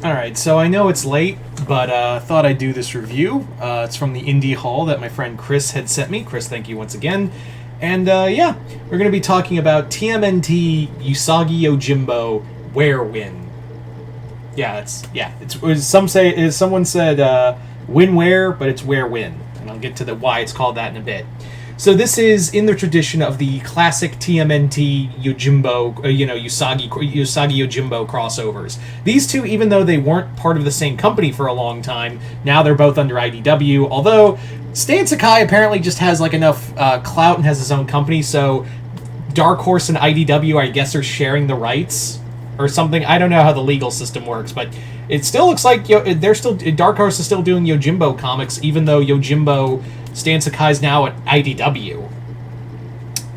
Alright, so I know it's late, but thought I'd do this review. It's from the Indie Haul that my friend Chris had sent me. Chris, thank you once again. And yeah, we're going to be talking about TMNT Usagi Yojimbo WhereWhen. Someone said WinWhere, but it's WhereWhen, and I'll get to the why it's called that in a bit. So this is in the tradition of the classic TMNT Yojimbo, Usagi Yojimbo crossovers. These two, even though they weren't part of the same company for a long time, now they're both under IDW. Although Stan Sakai apparently just has like enough clout and has his own company, so Dark Horse and IDW, I guess, are sharing the rights or something. I don't know how the legal system works, but it still looks like Dark Horse is still doing Yojimbo comics, even though Yojimbo Stan Sakai's now at IDW.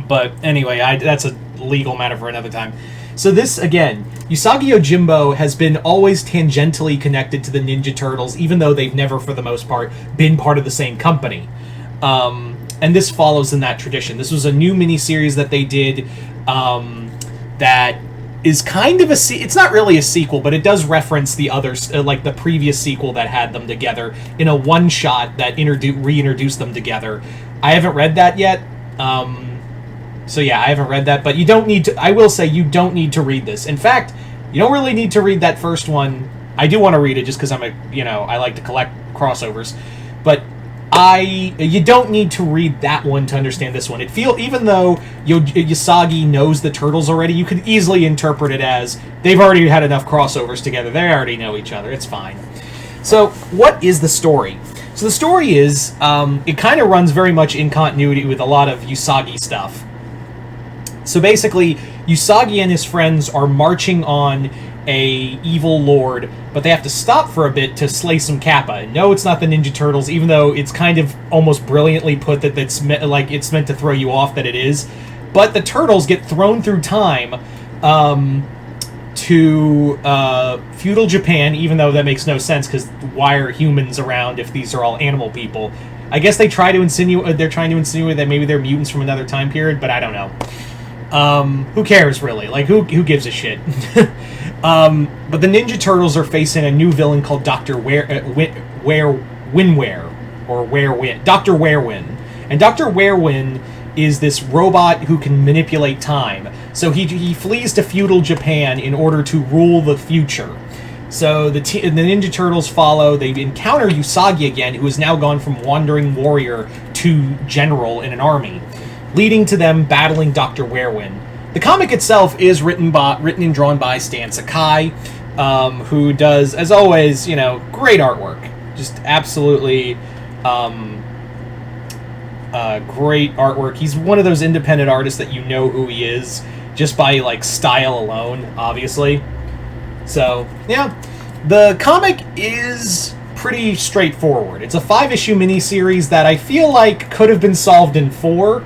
But anyway, that's a legal matter for another time. So this, again, Usagi Yojimbo has been always tangentially connected to the Ninja Turtles, even though they've never, for the most part, been part of the same company. And this follows in that tradition. This was a new miniseries that they did that is kind of it's not really a sequel, but it does reference the others, like the previous sequel that had them together in a one-shot that reintroduced them together. I haven't read that yet, so yeah, I haven't read that, but you don't need to, I will say you don't need to read this. In fact, you don't really need to read that first one. I do want to read it just because I like to collect crossovers, but you don't need to read that one to understand this one. Even though Usagi knows the Turtles already, you could easily interpret it as they've already had enough crossovers together. They already know each other. It's fine. So, what is the story? So the story is, it kind of runs very much in continuity with a lot of Usagi stuff. So basically, Usagi and his friends are marching on a evil lord, but they have to stop for a bit to slay some Kappa. And no, it's not the Ninja Turtles, even though it's kind of almost brilliantly put that it's meant to throw you off that it is. But the Turtles get thrown through time to feudal Japan, even though that makes no sense, because why are humans around if these are all animal people? I guess they're trying to insinuate that maybe they're mutants from another time period, but I don't know. Who cares, really? Like, who gives a shit? But the Ninja Turtles are facing a new villain called Dr. WhereWhen. Dr. WhereWhen. And Dr. WhereWhen is this robot who can manipulate time. So he flees to feudal Japan in order to rule the future. So the Ninja Turtles follow. They encounter Usagi again, who has now gone from wandering warrior to general in an army, leading to them battling Dr. WhereWhen. The comic itself is written and drawn by Stan Sakai, who does, as always, great artwork. Just absolutely great artwork. He's one of those independent artists that you know who he is just by, style alone, obviously. So, yeah. The comic is pretty straightforward. It's a 5-issue miniseries that I feel like could have been solved in 4,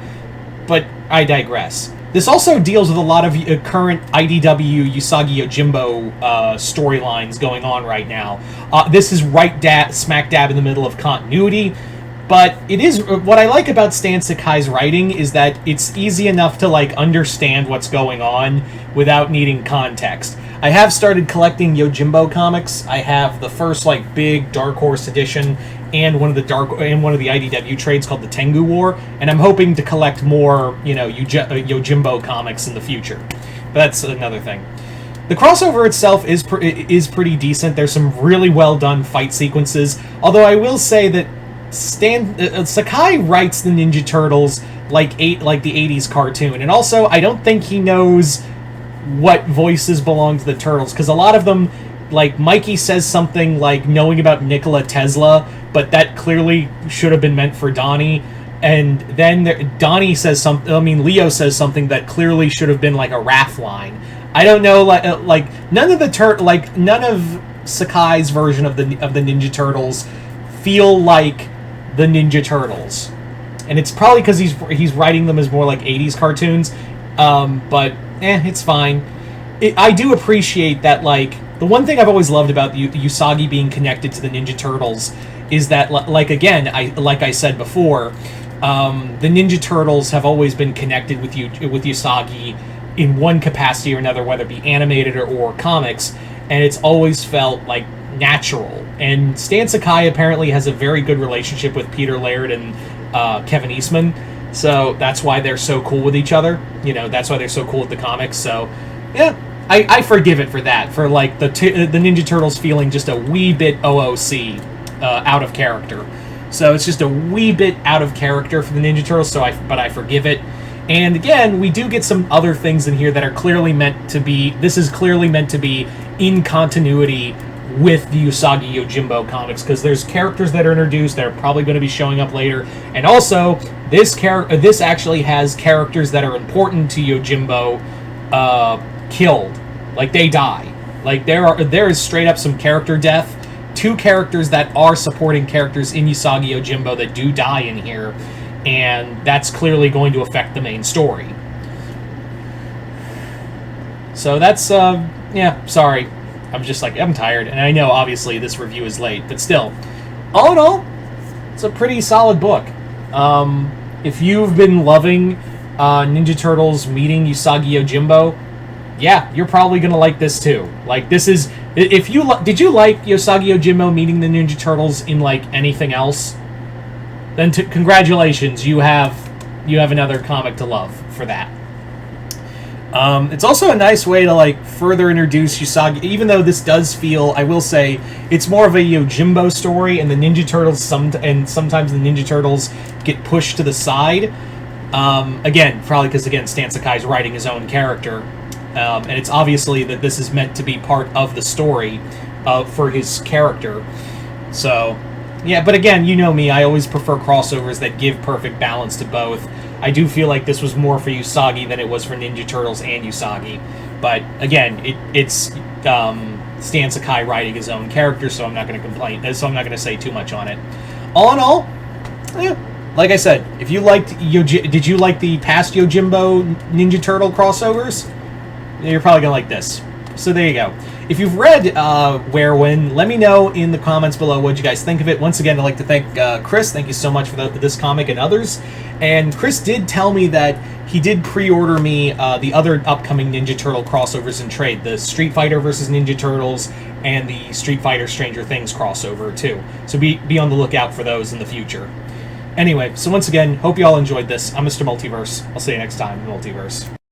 but I digress. This also deals with a lot of current IDW Usagi Yojimbo storylines going on right now. This is smack dab in the middle of continuity, but it is what I like about Stan Sakai's writing is that it's easy enough to understand what's going on without needing context. I have started collecting Yojimbo comics. I have the first big Dark Horse edition and one of the IDW trades called the Tengu War, and I'm hoping to collect more, Yojimbo comics in the future. But that's another thing. The crossover itself is pretty decent. There's some really well done fight sequences. Although I will say that Sakai writes the Ninja Turtles like the 80s cartoon, and also I don't think he knows what voices belong to the Turtles, because a lot of them, Mikey says something like knowing about Nikola Tesla, but that clearly should have been meant for Donnie. And then Donnie says Leo says something that clearly should have been a Raph line. I don't know, none of Sakai's version of the Ninja Turtles feel like the Ninja Turtles, and it's probably because he's writing them as more 80s cartoons. But it's fine. I do appreciate that. The one thing I've always loved about the Usagi being connected to the Ninja Turtles is that, I said before, the Ninja Turtles have always been connected with Usagi in one capacity or another, whether it be animated or comics. and it's always felt like natural. And Stan Sakai apparently has a very good relationship with Peter Laird and Kevin Eastman, so that's why they're so cool with each other. That's why they're so cool with the comics. So, yeah, I forgive it for that, for like the Ninja Turtles feeling just a wee bit OOC, out of character. So it's just a wee bit out of character for the Ninja Turtles. But I forgive it. And again, we do get some other things in here that are clearly meant to be. This is clearly meant to be in continuity with the Usagi Yojimbo comics, because there's characters that are introduced that are probably going to be showing up later, and also this actually has characters that are important to Yojimbo killed, like they die, like there is straight up some character death. 2 characters that are supporting characters in Usagi Yojimbo that do die in here, and that's clearly going to affect the main story. So that's yeah, sorry. I'm tired, and I know, obviously, this review is late, but still, all in all, it's a pretty solid book. If you've been loving Ninja Turtles meeting Usagi Yojimbo, yeah, you're probably gonna like this too. Like, this is, did you like Usagi Yojimbo meeting the Ninja Turtles in, like, anything else? Then congratulations, you have another comic to love for that. It's also a nice way to, like, further introduce Usagi, even though this does feel, I will say, it's more of a Yojimbo story, and the Ninja Turtles, sometimes the Ninja Turtles get pushed to the side. Again, probably because, again, Stan Sakai's writing his own character, and it's obviously that this is meant to be part of the story for his character. So, yeah, but again, you know me, I always prefer crossovers that give perfect balance to both. I do feel like this was more for Usagi than it was for Ninja Turtles and Usagi. But again, it's Stan Sakai writing his own character, so I'm not going to complain. So I'm not going to say too much on it. All in all, yeah, like I said, if you liked did you like the past Yojimbo Ninja Turtle crossovers? You're probably going to like this. So there you go. If you've read WhereWhen, let me know in the comments below what you guys think of it. Once again, I'd like to thank Chris. Thank you so much for this comic and others. And Chris did tell me that he did pre-order me the other upcoming Ninja Turtle crossovers in trade. The Street Fighter vs. Ninja Turtles and the Street Fighter Stranger Things crossover, too. So be on the lookout for those in the future. Anyway, so once again, hope you all enjoyed this. I'm Mr. Multiverse. I'll see you next time in Multiverse.